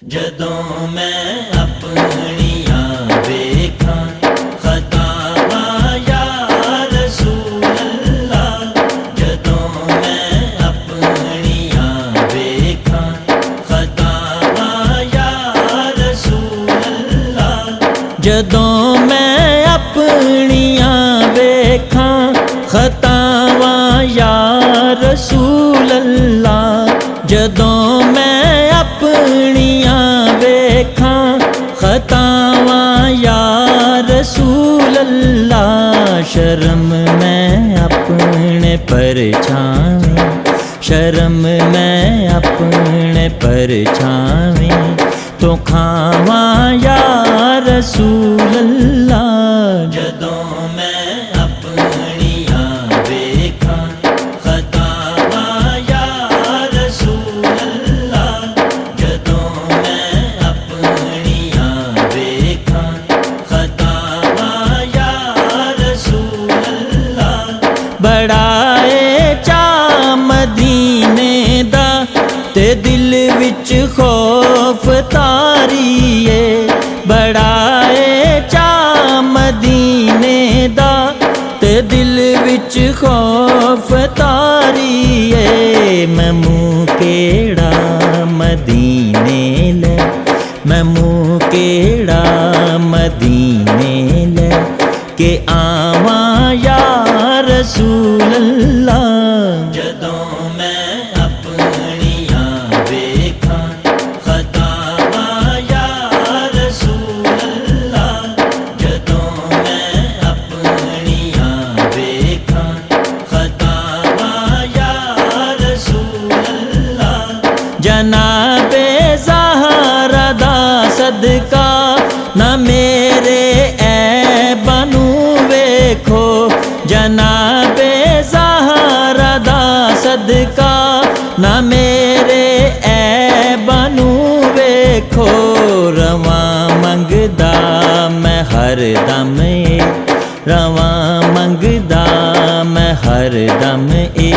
جدوں میں اپنیاں ویکھاں خطاواں یا رسول اللہ، جدوں میں اپنیاں ویکھاں خطاواں یا رسول اللہ، جدوں میں اپنیاں ویکھاں خطاواں یا رسول اللہ، جدوں میں اپنیاں ویکھاں خطاواں یا رسول اللہ، شرم میں اپنے پرچھاویں، شرم میں اپنے پرچھاویں تو کھاواں یا رسول اللہ، جدوں میں اپنیاں ویکھاں خطاواں یا رسول اللہ، جدوں میں اپنیاں ویکھاں خطاواں یا رسول اللہ، بڑا اے چا مدینے دا تے دل وچ خوف تاری ہے، بڑا اے چا مدینے دا تے دل وچ خوف تاری ہے، میں منہ کیڑا مدینے لے، میں منہ کیڑا مدینے لے کہ آواں یا رسول اللہ، جدوں میں اپنیاں ویکھاں خطاواں یا رسول اللہ، جدوں میں اپنیاں ویکھاں خطاواں یا رسول اللہ، جناب زہرا دا صدقہ نہ میرے عیباں نوں ویکھو، جناب زہرا دا صدقہ نہ میرے عیباں نوں ویکھو، رواں منگدا میں ہر دم اے، رواں منگدا میں ہر دم اے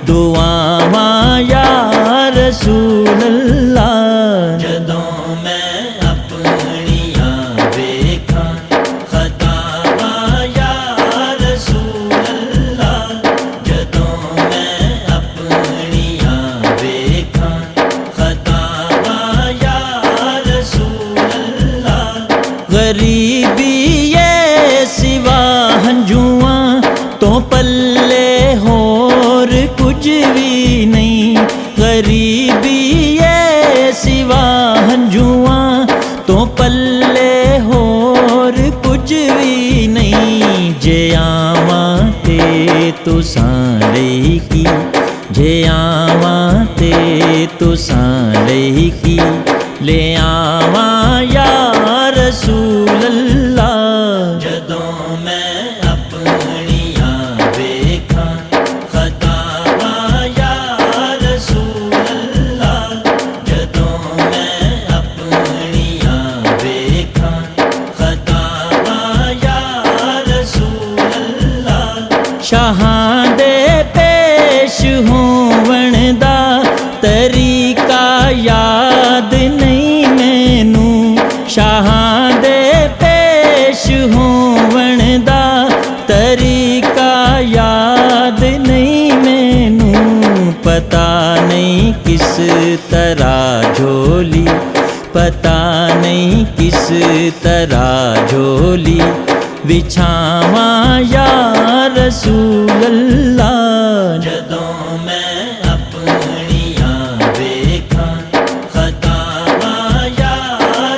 دعاواں یا رسول اللہ، جدوں میں اپنیاں ویکھاں خطاواں یا رسول اللہ، جدوں میں اپنیاں ویکھاں خطاواں یا رسول اللہ، غریبی یہ سوا ہنجواں تو پلے ہور کچھ بھی نہیں، غریبی یہ سوا ہنجواں تو پلے ہور کچھ بھی نہیں، جے آواں تے تساں لئی کی، جے آواں تے تساں لئی کی لے آواں یا رسول اللہ، جدوں میں اپنیاں ویکھاں خطاواں یا رسول اللہ، جدوں میں اپنیاں ویکھاں خطاواں یا رسول اللہ، شاہاں دے پیش ہون دا طریقہ یاد نہیں مینوں، شاہاں دے پیش ہون دا طریقہ یاد نہیں مینوں، پتہ نہیں کس طرح جھولی، پتہ نہیں کس طرح جھولی بچھاواں یا رسول اللہ، جدوں میں اپنیاں ویکھاں خطاواں یا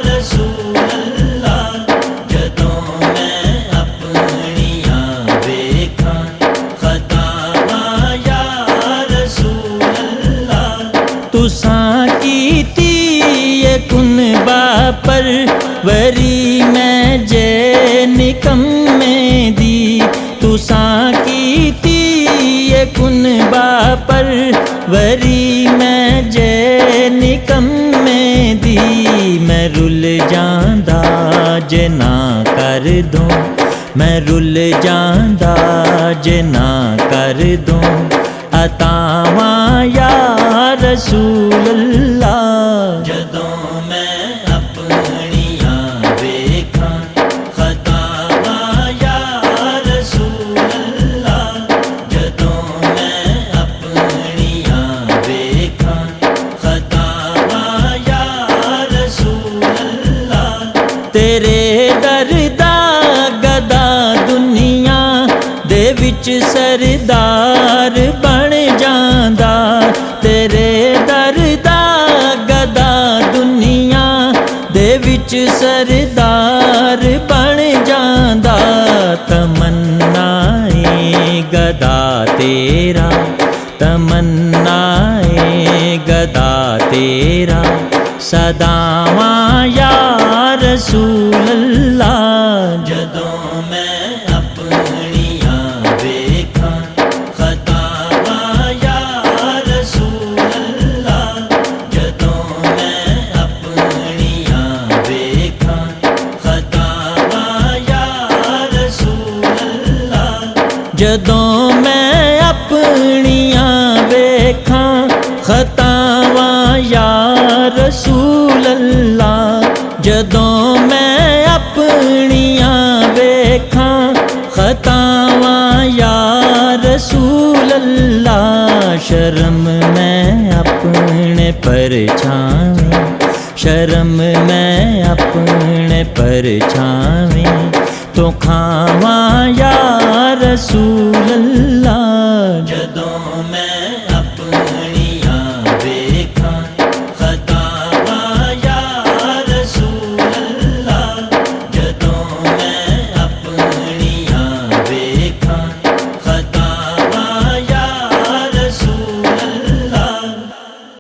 رسول اللہ، جدوں میں اپنیاں ویکھاں خطاواں یا رسول اللہ، تساں کیتی یہ کنبہ پروری میں جے نکمے دی، تساں کیتی یہ کنبہ پروری میں جے نکمے دی، میں رل جاندا جے نہ کر دوں، میں رل جاندا جے نہ کر دوں عطاواں یا رسول اللہ، جدوں میں اپنیاں ویکھاں خطاواں یا رسول اللہ جدوں میں اپنیاں ویکھاں خطاواں یا رسول اللہ تیرے در دا گدا دنیا دے وچ سردار بن جاندا تیرے در دا گدا دنیا دے وچ سردار بن جاندا تمنا گدا تیرا تمنا گدا تیرا صداواں یا رسول اللہ جدوں میں اپنیاں ویکھاں خطاواں یا رسول اللہ جدوں میں اپنیاں ویکھاں خطاواں یا رسول اللہ جدوں میں اپنیاں ویکھاں خطاواں یا رسول اللہ جدوں میں اپنیاں ویکھاں خطاواں یا رسول اللہ شرم میں اپنے پرچھاویں شرم میں اپنے پرچھاویں تو کھاواں یا رسول اللہ جدوں